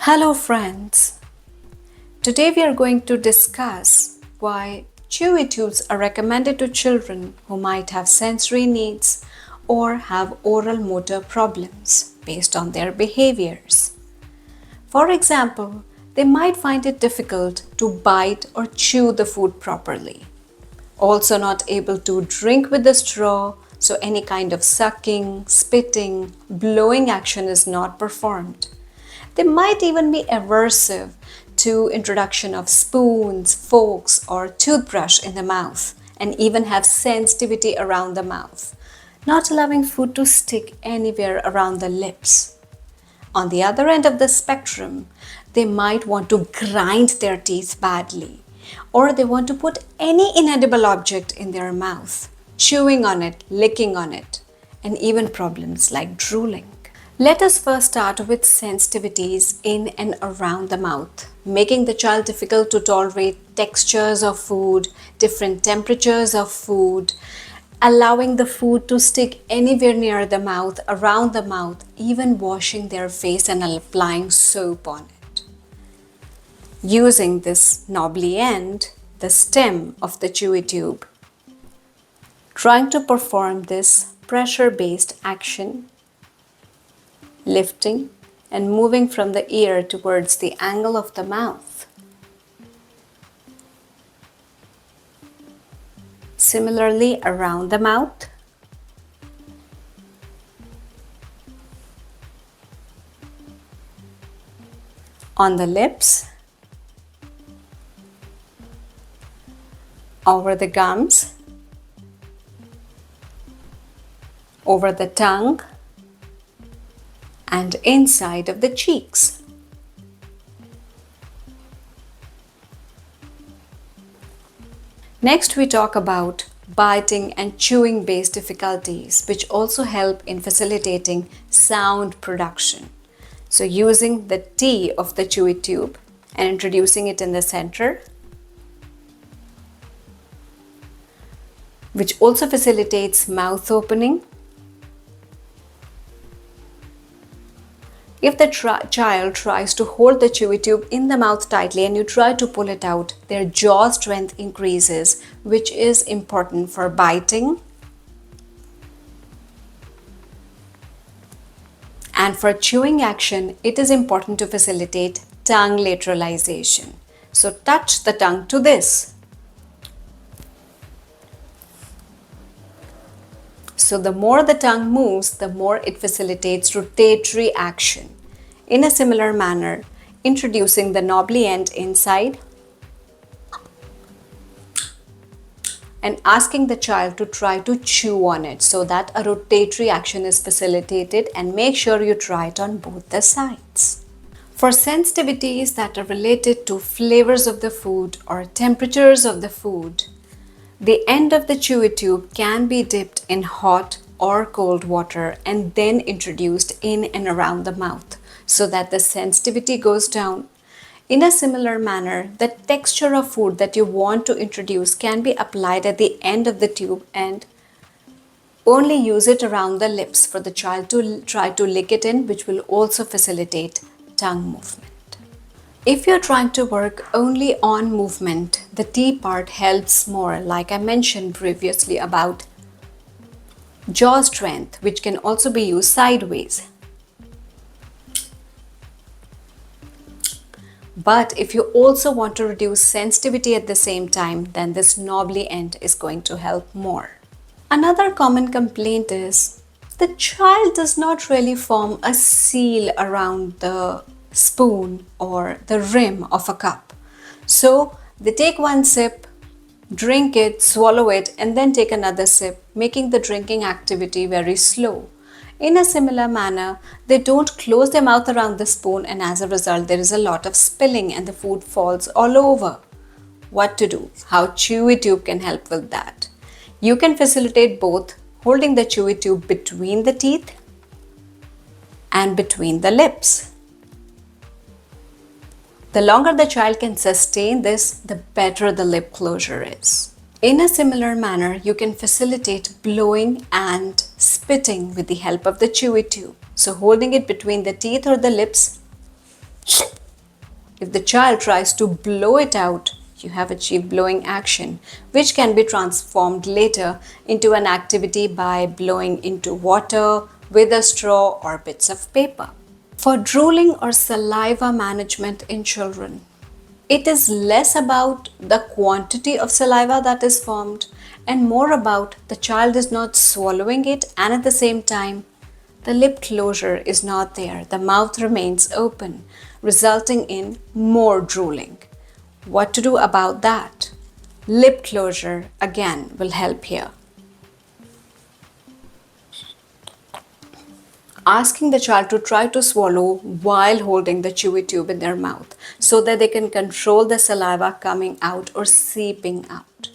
Hello friends, today we are going to discuss why chewy tubes are recommended to children who might have sensory needs or have oral motor problems based on their behaviors. For example, they might find it difficult to bite or chew the food properly. Also not able to drink with the straw, so any kind of sucking, spitting, blowing action is not performed. They might even be aversive to introduction of spoons, forks or toothbrush in the mouth and even have sensitivity around the mouth, not allowing food to stick anywhere around the lips. On the other end of the spectrum, they might want to grind their teeth badly, or they want to put any inedible object in their mouth, chewing on it, licking on it, and even problems like drooling. Let us first start with sensitivities in and around the mouth, making the child difficult to tolerate textures of food, different temperatures of food, allowing the food to stick anywhere near the mouth, around the mouth, even washing their face and applying soap on it. Using this knobbly end, the stem of the chewy tube, trying to perform this pressure-based action, lifting and moving from the ear towards the angle of the mouth. Similarly, around the mouth. On the lips. Over the gums. Over the tongue. And inside of the cheeks. Next, we talk about biting and chewing based difficulties, which also help in facilitating sound production. So using the T of the chewy tube and introducing it in the center, which also facilitates mouth opening. If the child tries to hold the chewy tube in the mouth tightly and you try to pull it out, their jaw strength increases, which is important for biting and for chewing action. It is important to facilitate tongue lateralization. So touch the tongue to this. So the more the tongue moves, the more it facilitates rotatory action. In a similar manner, introducing the knobbly end inside and asking the child to try to chew on it so that a rotatory action is facilitated, and make sure you try it on both the sides. For sensitivities that are related to flavors of the food or temperatures of the food, the end of the chewy tube can be dipped in hot or cold water and then introduced in and around the mouth so that the sensitivity goes down. In a similar manner, the texture of food that you want to introduce can be applied at the end of the tube and only use it around the lips for the child to try to lick it in, which will also facilitate tongue movement. If you're trying to work only on movement, the T part helps more, like I mentioned previously about jaw strength, which can also be used sideways. But if you also want to reduce sensitivity at the same time, then this knobbly end is going to help more. Another common complaint is the child does not really form a seal around the spoon or the rim of a cup. So they take one sip, drink it, swallow it, and then take another sip, making the drinking activity very slow. In a similar manner, they don't close their mouth around the spoon, and as a result, there is a lot of spilling and the food falls all over. What to do? How chewy tube can help with that? You can facilitate both holding the chewy tube between the teeth and between the lips. The longer the child can sustain this, the better the lip closure is. In a similar manner, you can facilitate blowing and spitting with the help of the chewy tube. So holding it between the teeth or the lips If the child tries to blow it out, you have achieved blowing action, which can be transformed later into an activity by blowing into water with a straw or bits of paper. For drooling or saliva management in children, it is less about the quantity of saliva that is formed and more about the child is not swallowing it, and at the same time the lip closure is not there. The mouth remains open, resulting in more drooling. What to do about that? Lip closure again will help here. Asking the child to try to swallow while holding the chewy tube in their mouth so that they can control the saliva coming out or seeping out.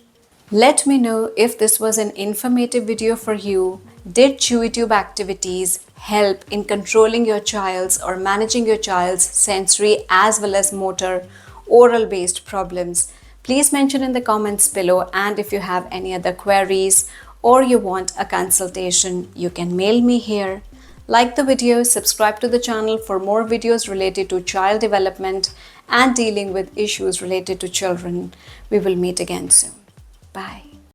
Let me know if this was an informative video for you. Did chewy tube activities help in controlling your child's or managing your child's sensory as well as motor oral based problems? Please mention in the comments below, and if you have any other queries or you want a consultation, you can mail me here. Like the video, subscribe to the channel for more videos related to child development and dealing with issues related to children. We will meet again soon. Bye.